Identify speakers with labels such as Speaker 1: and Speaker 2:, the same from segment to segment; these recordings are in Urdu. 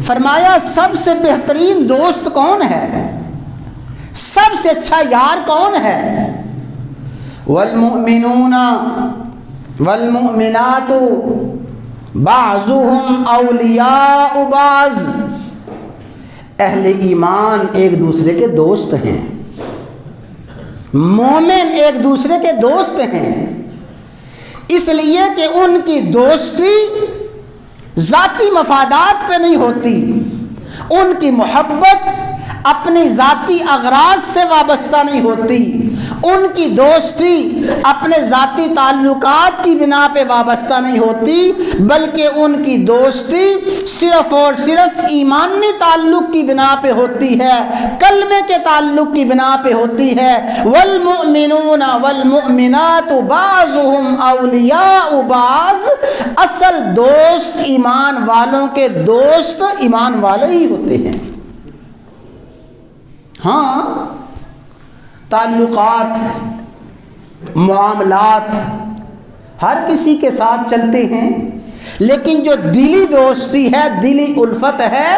Speaker 1: فرمایا سب سے بہترین دوست کون ہے، سب سے اچھا یار کون ہے؟ والمؤمنون والمؤمنات بعضهم اولیاء بعض، اہل ایمان ایک دوسرے کے دوست ہیں، مومن ایک دوسرے کے دوست ہیں، اس لیے کہ ان کی دوستی ذاتی مفادات پہ نہیں ہوتی، ان کی محبت اپنی ذاتی اغراض سے وابستہ نہیں ہوتی، ان کی دوستی اپنے ذاتی تعلقات کی بنا پہ وابستہ نہیں ہوتی، بلکہ ان کی دوستی صرف اور صرف ایمانی تعلق کی بنا پہ ہوتی ہے، کلمے کے تعلق کی بنا پہ ہوتی ہے۔ والمؤمنون والمؤمنات بعضهم اولیاء بعض، اصل دوست ایمان والوں کے دوست ایمان والے ہی ہوتے ہیں۔ ہاں تعلقات معاملات ہر کسی کے ساتھ چلتے ہیں، لیکن جو دلی دوستی ہے، دلی الفت ہے،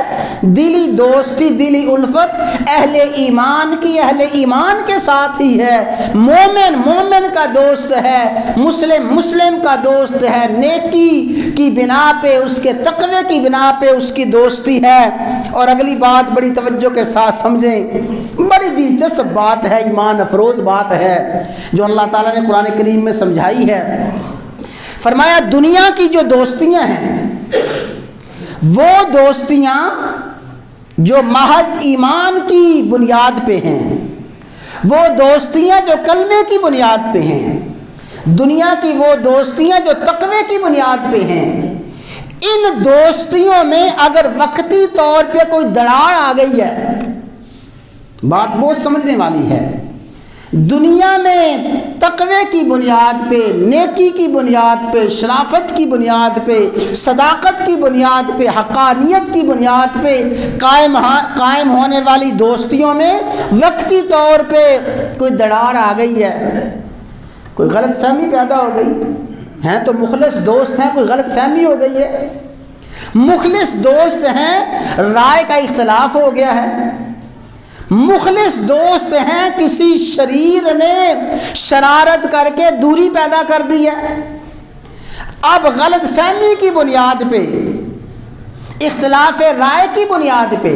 Speaker 1: دلی دوستی دلی الفت اہل ایمان کی اہل ایمان کے ساتھ ہی ہے۔ مومن مومن کا دوست ہے، مسلم مسلم کا دوست ہے، نیکی کی بنا پہ اس کے تقوی کی بنا پہ اس کی دوستی ہے۔ اور اگلی بات بڑی توجہ کے ساتھ سمجھیں، بڑی دلچسپ بات ہے، ایمان افروز بات ہے جو اللہ تعالیٰ نے قرآن کریم میں سمجھائی ہے۔ فرمایا دنیا کی جو دوستیاں ہیں وہ دوستیاں جو محض ایمان کی بنیاد پہ ہیں، وہ دوستیاں جو کلمے کی بنیاد پہ ہیں، دنیا کی وہ دوستیاں جو تقوی کی بنیاد پہ ہیں، ان دوستیوں میں اگر وقتی طور پہ کوئی دراڑ آ گئی ہے، بات بہت سمجھنے والی ہے، دنیا میں تقوی کی بنیاد پہ، نیکی کی بنیاد پہ، شرافت کی بنیاد پہ، صداقت کی بنیاد پہ، حقانیت کی بنیاد پہ قائم ہونے والی دوستیوں میں وقتی طور پہ کوئی دراڑ آ گئی ہے، کوئی غلط فہمی پیدا ہو گئی ہیں، تو مخلص دوست ہیں، کوئی غلط فہمی ہو گئی ہے، مخلص دوست ہیں، رائے کا اختلاف ہو گیا ہے، مخلص دوست ہیں، کسی شریر نے شرارت کر کے دوری پیدا کر دی ہے، اب غلط فہمی کی بنیاد پہ، اختلاف رائے کی بنیاد پہ،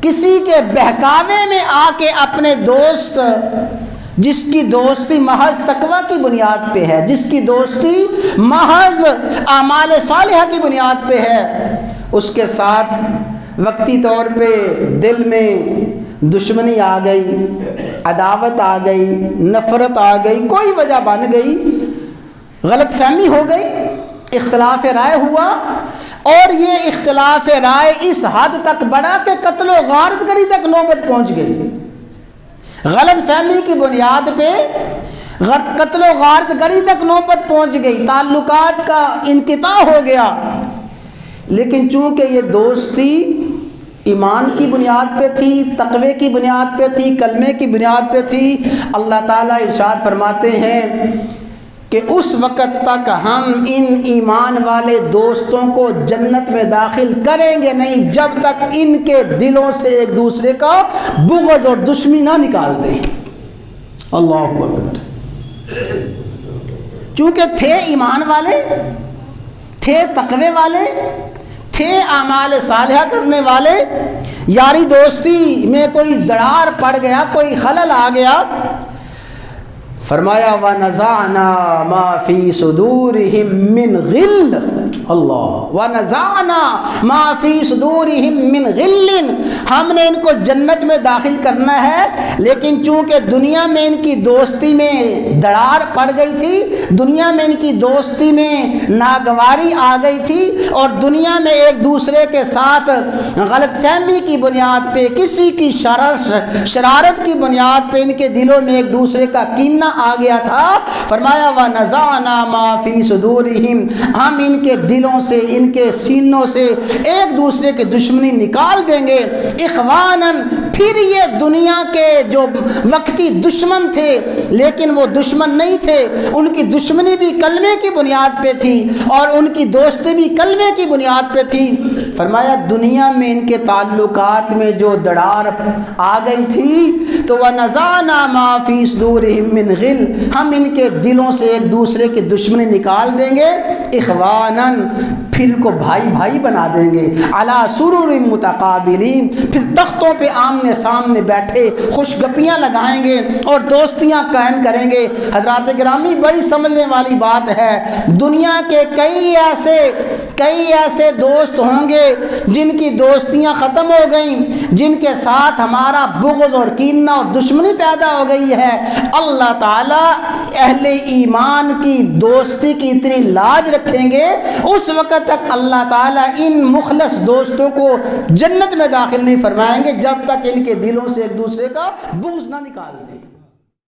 Speaker 1: کسی کے بہکاوے میں آ کے اپنے دوست، جس کی دوستی محض تقوی کی بنیاد پہ ہے، جس کی دوستی محض اعمال صالحہ کی بنیاد پہ ہے، اس کے ساتھ وقتی طور پہ دل میں دشمنی آ گئی، عداوت آ گئی، نفرت آ گئی، کوئی وجہ بن گئی، غلط فہمی ہو گئی، اختلاف رائے ہوا، اور یہ اختلاف رائے اس حد تک بڑھا کہ قتل و غارت گری تک نوبت پہنچ گئی، غلط فہمی کی بنیاد پہ قتل و غارت گری تک نوبت پہنچ گئی، تعلقات کا انقطاع ہو گیا۔ لیکن چونکہ یہ دوستی ایمان کی بنیاد پہ تھی، تقوی کی بنیاد پہ تھی، کلمے کی بنیاد پہ تھی، اللہ تعالیٰ ارشاد فرماتے ہیں کہ اس وقت تک ہم ان ایمان والے دوستوں کو جنت میں داخل کریں گے نہیں جب تک ان کے دلوں سے ایک دوسرے کا بغض اور دشمنی نہ نکال دیں۔ اللہ اکبر۔ چونکہ تھے ایمان والے، تھے تقوی والے، تھے اعمال صالحہ کرنے والے، یاری دوستی میں کوئی دراڑ پڑ گیا، کوئی خلل آ گیا، فرمایا وَنَزَعْنَا مَا فِي صُدُورِهِم مِّن غِلٍّ، اللہ وَنَزَعْنَا مَا فِي صُدُورِهِم مِّن غِلٍّ، ہم نے ان کو جنت میں داخل کرنا ہے، لیکن چونکہ دنیا میں ان کی دوستی میں دراڑ پڑ گئی تھی، دنیا میں ان کی دوستی میں ناگواری آ گئی تھی، اور دنیا میں ایک دوسرے کے ساتھ غلط فہمی کی بنیاد پہ، کسی کی شرارت کی بنیاد پہ ان کے دلوں میں ایک دوسرے کا کینہ آ گیا تھا، فرمایا وَنَزَعْنَا مَا فِي صُدُورِهِمْ، ہم ان کے دلوں سے، ان کے سینوں سے ایک دوسرے کی دشمنی نکال دیں گے۔ اخواناً، پھر یہ دنیا کے جو وقتی دشمن تھے لیکن وہ دشمن نہیں تھے، ان کی دشمنی بھی کلمے کی بنیاد پہ تھی اور ان کی دوستی بھی کلمے کی بنیاد پہ تھی۔ فرمایا دنیا میں ان کے تعلقات میں جو دراڑ آ گئی تھی تو وَنَزَعْنَا مَا فِي صُدُورِهِم مِّن غِلٍّ، ہم ان کے دلوں سے ایک دوسرے کی دشمنی نکال دیں گے۔ اخواناً، پھر کو بھائی بھائی بنا دیں گے۔ علی سرر متقابلین، پھر تختوں پہ آمنے سامنے بیٹھے خوش گپیاں لگائیں گے اور دوستیاں قائم کریں گے۔ حضرات گرامی، بڑی سمجھنے والی بات ہے، دنیا کے کئی ایسے دوست ہوں گے جن کی دوستیاں ختم ہو گئیں، جن کے ساتھ ہمارا بغض اور کینہ اور دشمنی پیدا ہو گئی ہے۔ اللہ تعالیٰ اہل ایمان کی دوستی کی اتنی لاج رکھیں گے، اس وقت تک اللہ تعالیٰ ان مخلص دوستوں کو جنت میں داخل نہیں فرمائیں گے جب تک ان کے دلوں سے ایک دوسرے کا بغض نہ نکال دیں۔